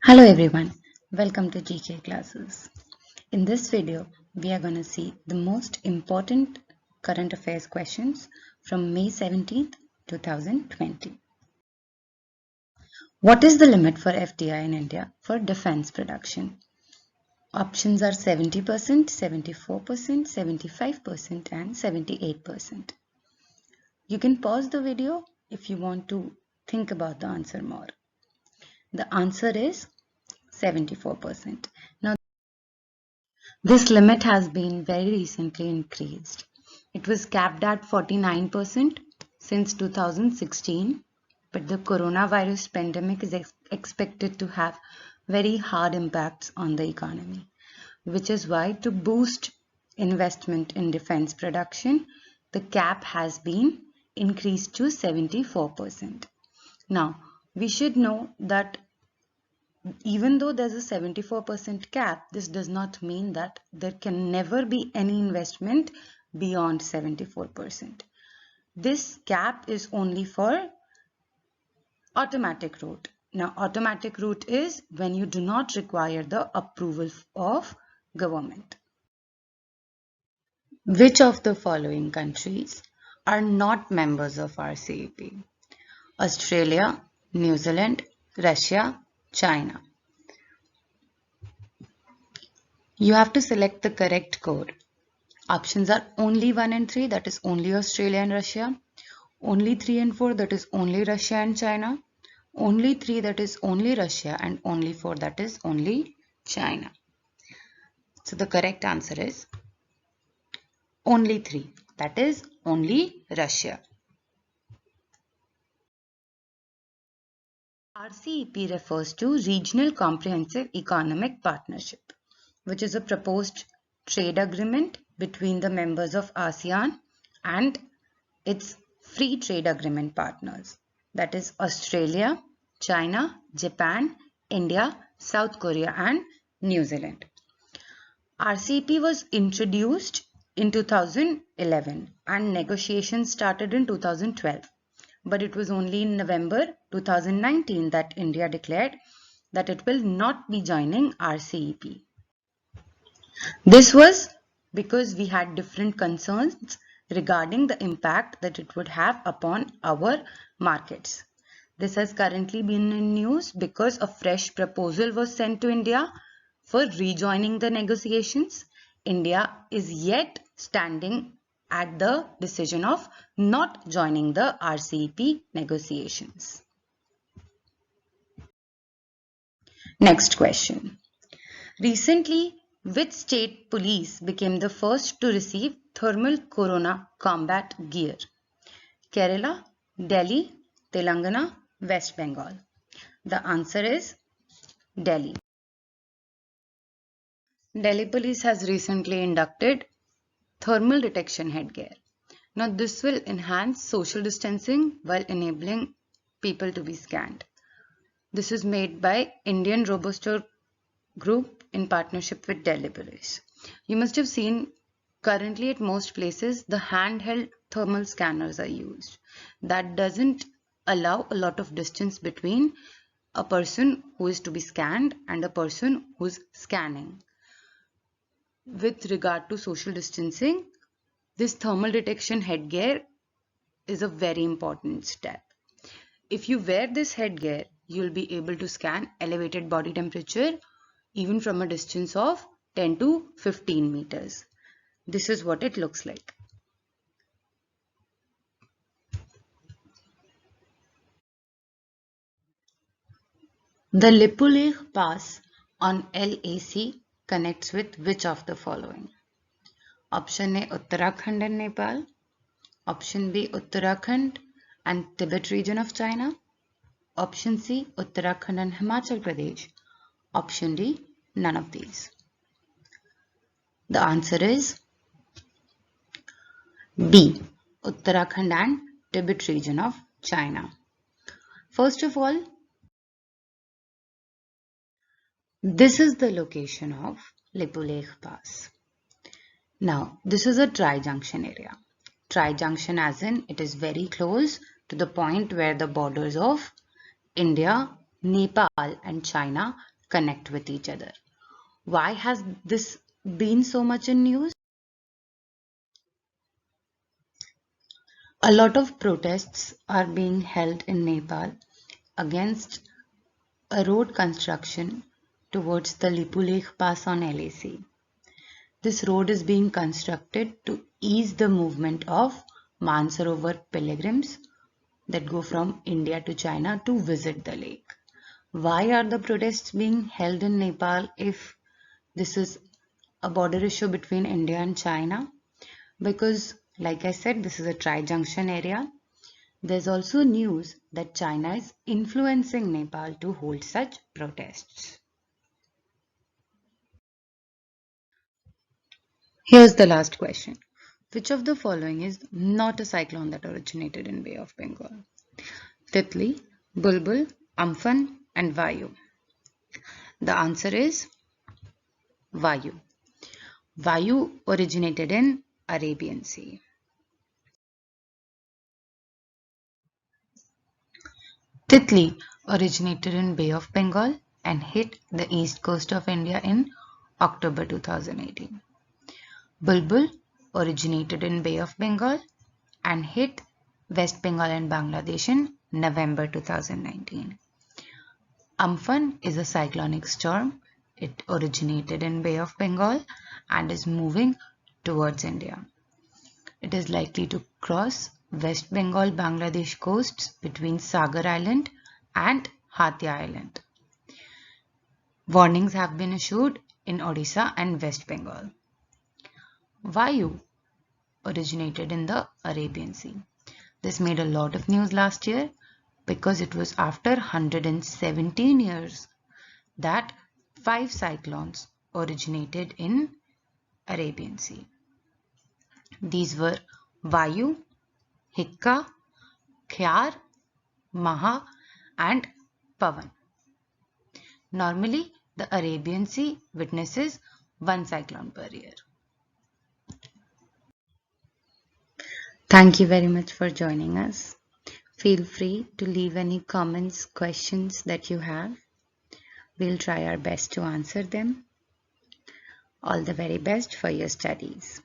Hello everyone, welcome to GK classes. In this video, we are going to see the most important current affairs questions from May 17th, 2020. What is the limit for FDI in India for defense production? Options are 70%, 74%, 75% and 78%. You can pause the video if you want to think about the answer more. The answer is 74%. Now, this limit has been very recently increased. It was capped at 49% since 2016, but the coronavirus pandemic is expected to have very hard impacts on the economy, which is why to boost investment in defense production, the cap has been increased to 74%. Now, we should know that even though there's a 74% cap, this does not mean that there can never be any investment beyond 74%. This cap is only for automatic route. Now, automatic route is when you do not require the approval of government. Which of the following countries are not members of RCEP? Australia, New Zealand, Russia, China. You have to select the correct code. Options are only 1 and 3, that is only Australia and Russia. Only 3 and 4, that is only Russia and China. Only 3, that is only Russia, and only 4, that is only China. So the correct answer is only 3, that is only Russia. RCEP refers to Regional Comprehensive Economic Partnership, which is a proposed trade agreement between the members of ASEAN and its free trade agreement partners, that is Australia, China, Japan, India, South Korea and New Zealand. RCEP was introduced in 2011 and negotiations started in 2012. But it was only in November 2019 that India declared that it will not be joining RCEP. This was because we had different concerns regarding the impact that it would have upon our markets. This has currently been in news because a fresh proposal was sent to India for rejoining the negotiations. India is yet standing at the decision of not joining the RCEP negotiations. Next question. Recently, which state police became the first to receive thermal corona combat gear? Kerala, Delhi, Telangana, West Bengal. The answer is Delhi. Delhi police has recently inducted thermal detection headgear. Now this will enhance social distancing while enabling people to be scanned. This is made by Indian Roboster Group in partnership with Delhi Police. You must have seen currently at most places the handheld thermal scanners are used. That doesn't allow a lot of distance between a person who is to be scanned and a person who's scanning. With regard to social distancing, this thermal detection headgear is a very important step. If you wear this headgear, you'll be able to scan elevated body temperature even from a distance of 10 to 15 meters. This is what it looks like. The Lipulekh Pass on LAC connects with which of the following? Option A, Uttarakhand and Nepal. Option B, Uttarakhand and Tibet region of China. Option C, Uttarakhand and Himachal Pradesh. Option D, none of these. The answer is B, Uttarakhand and Tibet region of China. First of all, this is the location of Lipulekh Pass. Now, this is a tri-junction area. Tri-junction as in it is very close to the point where the borders of India, Nepal and China connect with each other. Why has this been so much in news? A lot of protests are being held in Nepal against a road construction towards the Lipulekh Pass on LAC. This road is being constructed to ease the movement of Mansarovar pilgrims that go from India to China to visit the lake. Why are the protests being held in Nepal if this is a border issue between India and China? Because, like I said, this is a tri-junction area. There's also news that China is influencing Nepal to hold such protests. Here's the last question. Which of the following is not a cyclone that originated in Bay of Bengal? Titli, Bulbul, Amphan and Vayu. The answer is Vayu. Vayu originated in Arabian Sea. Titli originated in Bay of Bengal and hit the east coast of India in October 2018. Bulbul originated in Bay of Bengal and hit West Bengal and Bangladesh in November 2019. Amphan is a cyclonic storm. It originated in Bay of Bengal and is moving towards India. It is likely to cross West Bengal Bangladesh coasts between Sagar Island and Hatia Island. Warnings have been issued in Odisha and West Bengal. Vayu originated in the Arabian Sea. This made a lot of news last year because it was after 117 years that 5 cyclones originated in Arabian Sea. These were Vayu, Hikka, Khyar, Maha and Pavan. Normally, the Arabian Sea witnesses 1 cyclone per year. Thank you very much for joining us. Feel free to leave any comments, questions that you have. We'll try our best to answer them. All the very best for your studies.